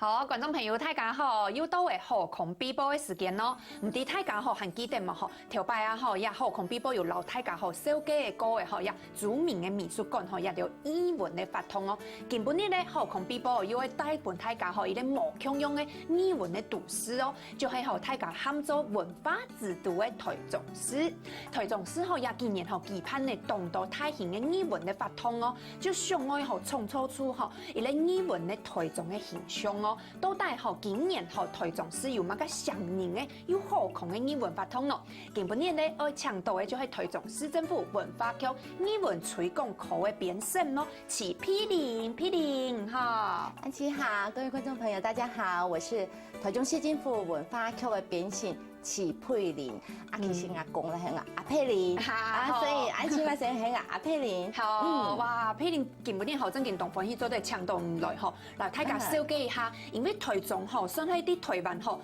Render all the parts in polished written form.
好，观众朋友大家好，又到的航空比报的时间咯。唔知大家还记得嘛？头摆啊也航空比报有留大家小几个歌的也著名的美术馆也有语文的发通哦。今本日咧航空比报又会带本大家一个无穷用的语文的读诗哦，就系大家喊做文化之都的台中市。台中市也今年期盼的众多大型的语文的发通哦，就想爱创造出一个语文的台中的形象哦。到底今年台中市有乜个上年的有好空的语文发通咯？今本日咧要倡导的就是台中市政府文化局语文推广科的编审咯，齐批林哈。安琪好，各位观众朋友，大家好，我是台中市政府文化局的编审齐佩玲。其实阿公咧係阿佩玲，所以安琪話成係阿佩玲。好，哇，佩玲今本日正經同歡喜做對倡導唔來來大家了解一下，因為台中算係啲台灣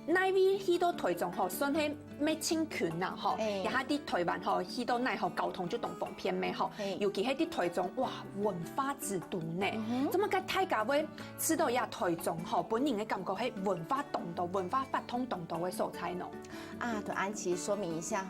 那邊去到台中算係咩清權啊也下啲台灣去到奈交通就同方便咩尤其係啲台中哇文化之都呢，咁啊大家會知道呀台中本人嘅感覺係文化動盪、文化發通動盪嘅所在咯。對安琪說明一下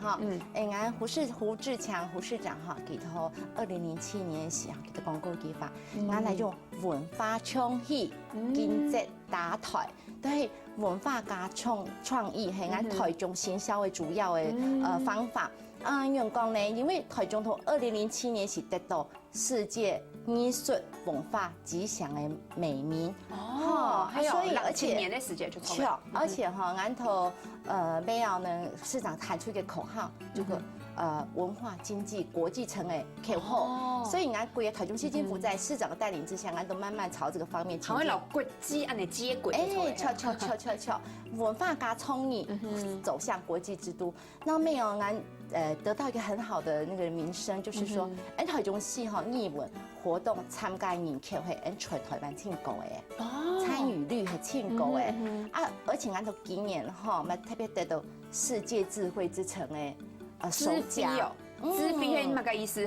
俺胡志強胡市長佢頭2007年時佢的廣告計劃，俺嚟用文化創意、經濟打台，都係文化加創意係俺台中行銷嘅主要嘅方法。用講呢，因為台中從2007年時得到世界藝術文化吉祥的美名所以而且年的時間就錯，而且俺頭沒有呢市長喊出一個口號，這個文化經濟國際城的口號，所以俺貴台中市政府在市長的帶領之下，俺都慢慢朝這個方面前進。老國際安尼接軌，巧，文化加創意走向國際之都，那沒有俺得到一個很好的那個名聲，就是說，台中市語文活動參加人數係全台灣最高的，參與率係最高的而且俺都今年特別得到世界智慧之城的首獎。智慧係乜個意思？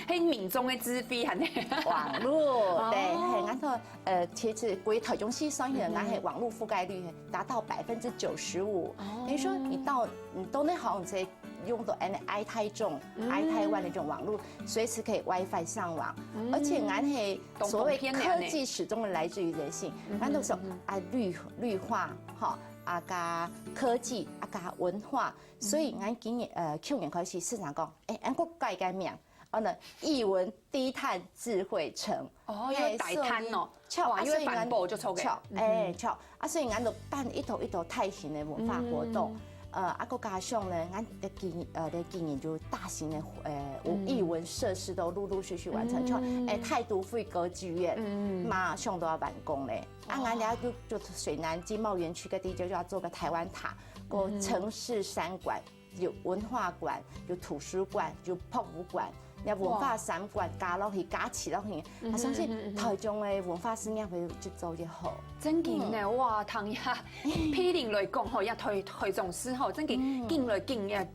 係民眾嘅智慧係呢？網絡對，係俺頭其實歸台中市算起來，俺係網絡覆蓋率達到95%。等於說你到那行在用到愛台中、愛台灣的這種網絡，隨時可以 WiFi 上網，而且俺係所謂科技始終來自於人性，俺都說綠化加科技加文化，所以俺今年去年開始市長講，俺個改名，藝文低碳智慧城。要大碳哦，因為環保就錯嘅。所以俺就辦一套大型的文化活動。個加上呢，俺的今年就大型的藝文設施都陸續完成，像太都會歌劇院馬上都要完工嘞。俺倆就水南經貿園區個地就要做個台灣塔，個城市三館，有文化館，有圖書館，有博物館。文化三館加落去，加起落去，我相信台中的文化事業會越做越好。真嘅呢，哇！唐呀，批評來講台中市真嘅經來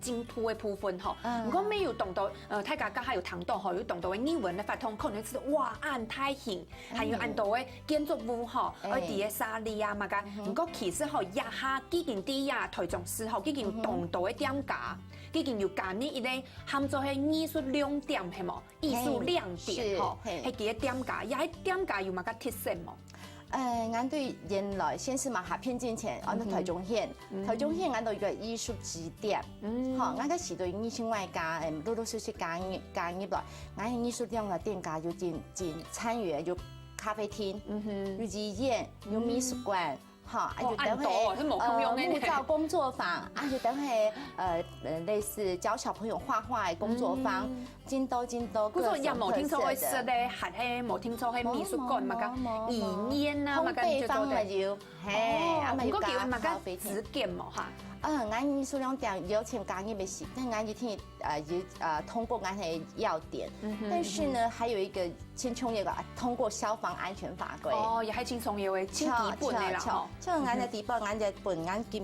進步嘅部分如果沒有動到大家還有談到有動到嘅語文嘅發通，可能知道哇按太型，還有按到嘅建築物而啲嘅沙利啊嘛噶。不過其實一下幾件啲台中市幾件有動到嘅點價，幾件要加呢一類喊做係藝術亮點。係冇藝術亮點係幾個點價，也係點價有乜個特色冇？俺對原來先是嘛下片之前，俺到台中縣，俺到一個藝術支點，俺個時對藝術外加陸續加入來，俺藝術亮嘅店家有進參與，有咖啡廳，有醫院，有美術館。就等係木造工作坊，就等係類似教小朋友畫畫嘅工作坊，真多。不過也冇聽錯係咧，係冇聽錯係美術館嘛個醫院啊嘛個就做嘅，唔過叫佢嘛個子建冇嚇。俺藝術亮點有請加入嘅是，但俺一天通過俺係要點，但是呢還有一個青创业个通过消防安全法规。哦，也係輕鬆嘢嘅，清基本嘅啦吼。像俺嘅地方，俺嘅本俺今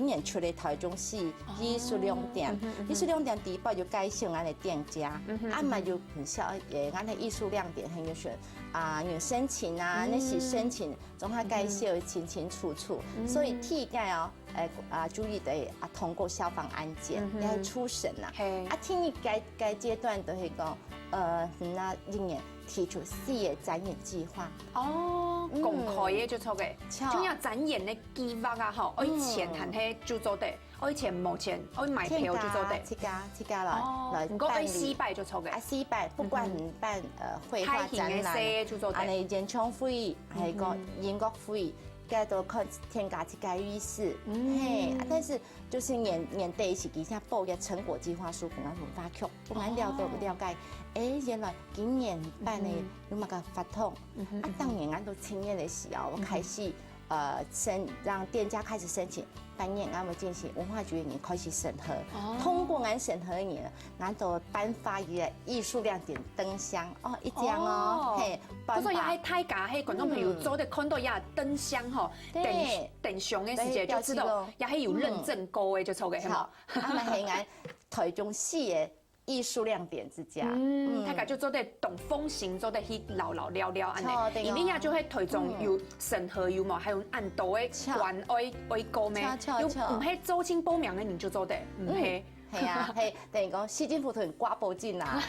年出嚟台中市藝術亮點，藝術亮點地方就介紹俺嘅店家，啊嘛就很少俺嘅藝術亮點很有選啊，有申請啊，那是申請，總下介紹清清楚楚，所以體解哦。注意的通過消防安檢，要出審啦。聽你該階段都係講，那今年提出4個展演計劃。哦，公開嘅就錯嘅，仲有展演嘅計劃啊，吼，我以前係喺就做的，我以前冇錢，我買票就做的。這家來唔過去失敗就錯嘅。失敗，不管你辦繪畫展覽，啊你演唱會，係個音樂會。該都看添加這個意思，嘿，但是就是年底是底下報嘅成果計劃書，同俺文化局，同俺了解，原來今年辦的有乜個法通，當年俺都青年的時候，我開始讓店家開始申請。半年俺們進行文化局年開始審核，通過俺審核年，俺就頒發一個藝術亮點燈箱哦，一張哦，嘿，嗰個也係大家喺觀眾朋友做的看到也燈箱吼，燈箱嘅時節就知道也係有認證過嘅就錯嘅，係嘛？俺們係俺台中市嘅藝術亮點之家，大家就做得懂風行，做得去聊安尼，因為也就喺台中有審核有冇，還有按道嘅關愛高咩？又唔係周清報名嘅人就做得，唔係。係啊，係等於講市政府同掛報進啊。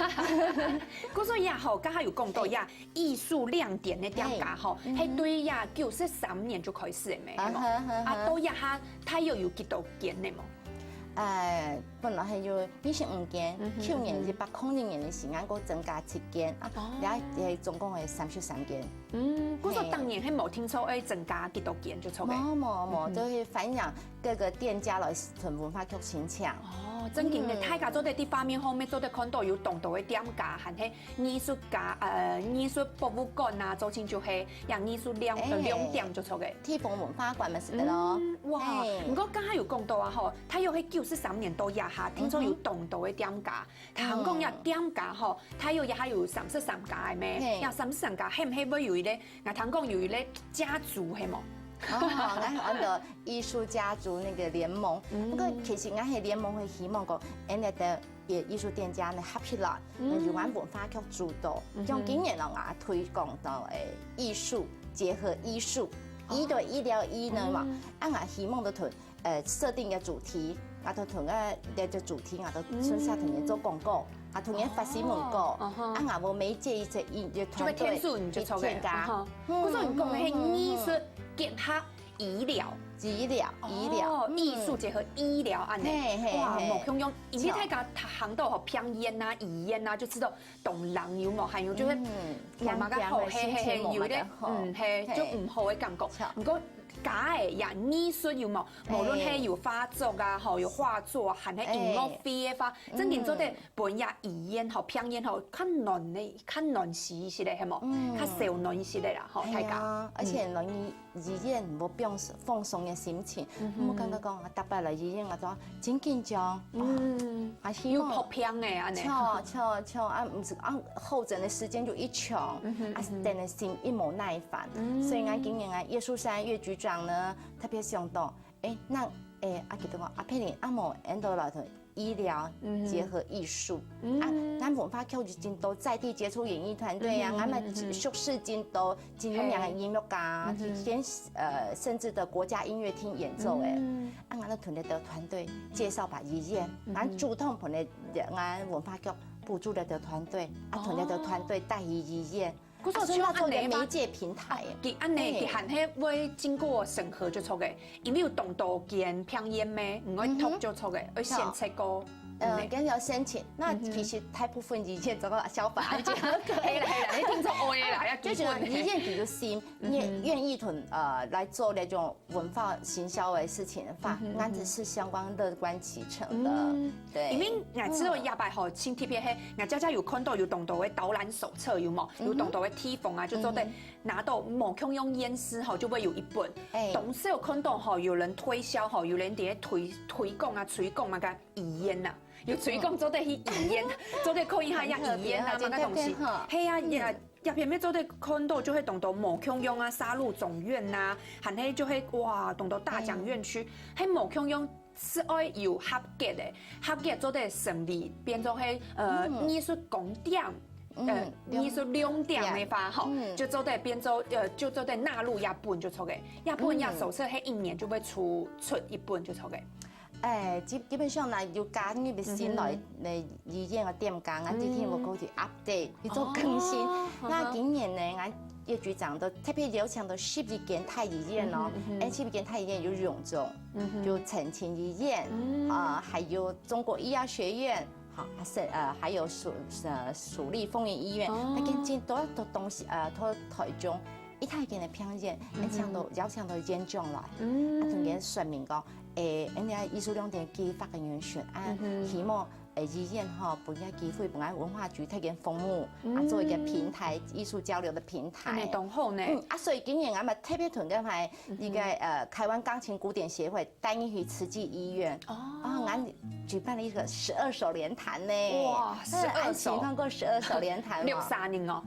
嗰所以也好，剛才有講到也藝術亮點嘅店家吼，係對也93年就開始嘅咩？啊，到一下他又有幾多間嘅冇？本來係要25間，去年1800年嘅時間，嗰增加7間，也總共係33間。嗰個當年係冇聽說誒增加幾多間就錯嘅。冇，都係反映各個店家來同文化局申請。哦，真嘅，大家做得啲畫面方面做得看到有動到嘅店家，係喺藝術家藝術博物館啊，做成就係讓藝術亮點就錯嘅。天鳳文化館咪是的咯。哇，唔過剛才有講到啊，吼，他又喺93年到一下，聽說有動到嘅店家，香港嘅店家吼，他又還有33家嘅咩？有33家，係唔係會有一個？我聽講有一個家族係冇？俺的藝術家族那個聯盟，不過其實俺係聯盟會希望講，俺哋嘅藝術店家呢合起來，由俺文化局主導，將今年咯我推廣到藝術結合藝術，醫對醫療醫呢嘛，俺我希望都同設定嘅主題，我都同個主題，我都順勢同人做廣告。啊，同人發新聞稿，啊，我媒介一隻團隊，添加。嗰種講嘅係藝術結合醫療，藝術結合醫療安尼。哇，冇咁樣，而且睇下行到學偏煙啊、醫煙啊，就知道動人有冇，還有就是慢慢嘅好係有啲係就唔好嘅感覺。唔過假嘅也藝術有冇，無論係有畫作啊，吼有畫作，還係音樂會嘅話，真正做得本也醫煙吼、偏煙吼，較難嘅、較難時時咧係冇，較少難時咧啦，吼大家。而且容易醫煙冇放鬆嘅心情，我感覺講我特別嚟醫煙，我講真緊張，有破片嘅安尼。錯啊！唔是啊，候診嘅時間就一長，等的心一冇耐煩，所以我今年啊，葉樹山葉局長呢特別想到，那阿記得講阿佩玲阿某按到來頭醫療結合藝術，咱文化局就真多在地接觸演藝團隊啊，俺們熟識真多真有名嘅音樂家，甚至的國家音樂廳演奏誒，俺哋團隊的團隊介紹把醫院，俺主動同俺文化局補助了的團隊，團隊的團隊帶醫院。所以要做個媒介平台。佢安尼，佢含係會經過審核就錯嘅，因為有動到件偏煙咩，唔可以讀就錯嘅，要先測過。跟要申請，那其實大部分醫院做個消防安檢。係啦，你聽錯我嘅啦，就是醫院比如心願意同來做那種文化行銷嘅事情的話，俺只是相關樂觀其成的。對，因為我知道廿八號新特別係，我家家有看到有動到嘅導覽手冊有冇？有動到嘅梯縫啊，就做得拿到某空用煙絲吼，就會有一本。董事有看到吼，有人推銷吼，有人喺推廣啊、推廣嘛個遺煙啊。有推廣做得去醫院，做得可以下入醫院啊，乜個東西？係啊，鸦片咩做的看到就会懂到某空庸啊、杀戮总院呐，含迄就会哇懂到大奖院区，迄某空庸。是爱有合格的，合格做的胜利变做迄艺术公点，艺术亮点的话吼，就做的变做就做的纳入亚本就错嘅，亚本亚手册迄一年就会出一本就错嘅。基本上呢，要揀呢邊先來醫院嘅店家，我之前我嗰啲 update 要做更新。那今年呢，我葉局長都特別有請到12間太醫院哦，12間太醫院有榮總，有澄清醫院，還有中國醫藥學院，好，還有蜀立豐原醫院，那間真多東西到台中。一太間嘅偏見，邀請到演講來，同佢說明講，人家藝術亮點計劃嘅人選，希望醫院嗬，本嘅機會，本嘅文化局推薦豐目，做一個平台，藝術交流的平台。懂好呢。所以今年我們特別同嘅係一個台灣鋼琴古典協會帶你去慈濟醫院，我舉辦了一個12首聯彈呢。哇，12首，看過12首聯彈63年哦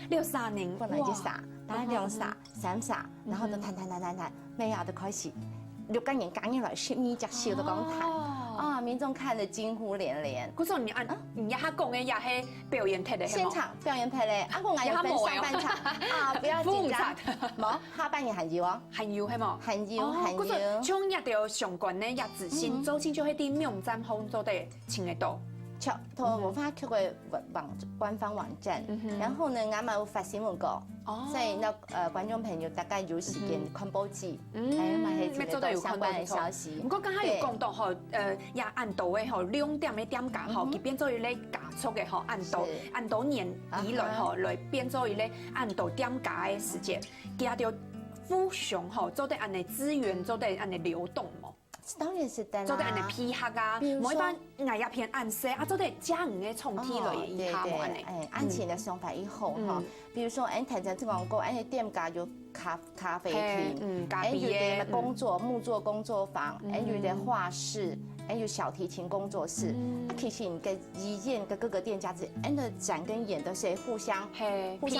，63年，本來就3，當然2煞、3煞，然後就彈，尾下就開始6個人講起來12隻小的講彈，民眾看得驚呼連連。嗰時你一下講嘅也係表演踢的，現場表演踢咧，我還要分上半場，不要緊張，冇下半夜還要哦，還要係冇，還要。嗰時從一條上關呢，一自先早前就係啲網站好做的請得到。同文化局嘅官方網站，然後呢，我們有發新聞稿，所以那觀眾朋友大概有時間看報紙，係嘛係接到相關嘅消息。不過剛才有講到吼，也按度嘅吼2點嘅點價吼，佢變做伊咧加速嘅吼，按度年以來吼來變做伊咧按度點價嘅時間，加到富雄吼做得按你資源做得按你流動嘛。當然是的啦，做得按你批核啊，每一般藝藥片按色啊，做得加唔嘅重體類以下冇按你。按前嘅想法以後哈，比如說按頭先講過，按啲店家有咖啡廳，按有啲工作木作工作坊，按有啲畫室，按有小提琴工作室。其實你嘅醫院嘅各個店家子，按的展跟演都是互相交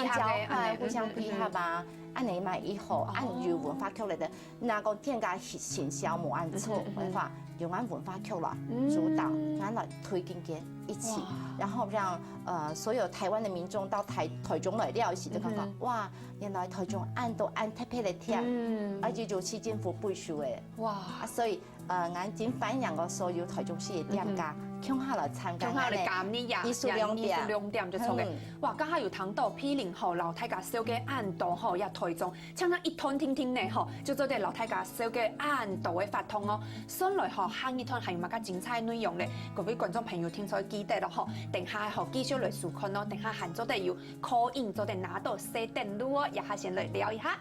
換、互相配合啊。按你買以後，按有文化局嚟的，那個店家行銷冇按錯嘅話，用按文化局來主導，按來推進嘅一起，然後讓所有台灣的民眾到台中來了解，就感覺哇，原來台中按都按特別的甜，而且就市政府背書嘅，哇，所以眼睛反映個所有台中市嘅店家，搶下來參加嘅藝術亮點就錯嘅，哇，家下有談到P0吼老太家小嘅按度吼也台中，像那一通聽聽呢吼，就做啲老太家小嘅按度嘅發通哦，上來吼下一通係乜嘅精彩內容咧，各位觀眾朋友聽咗記得咯吼，等下吼繼續來收看咯，等下喊做得要 call in 做得拿到4點錄哦，也下先來聊一下。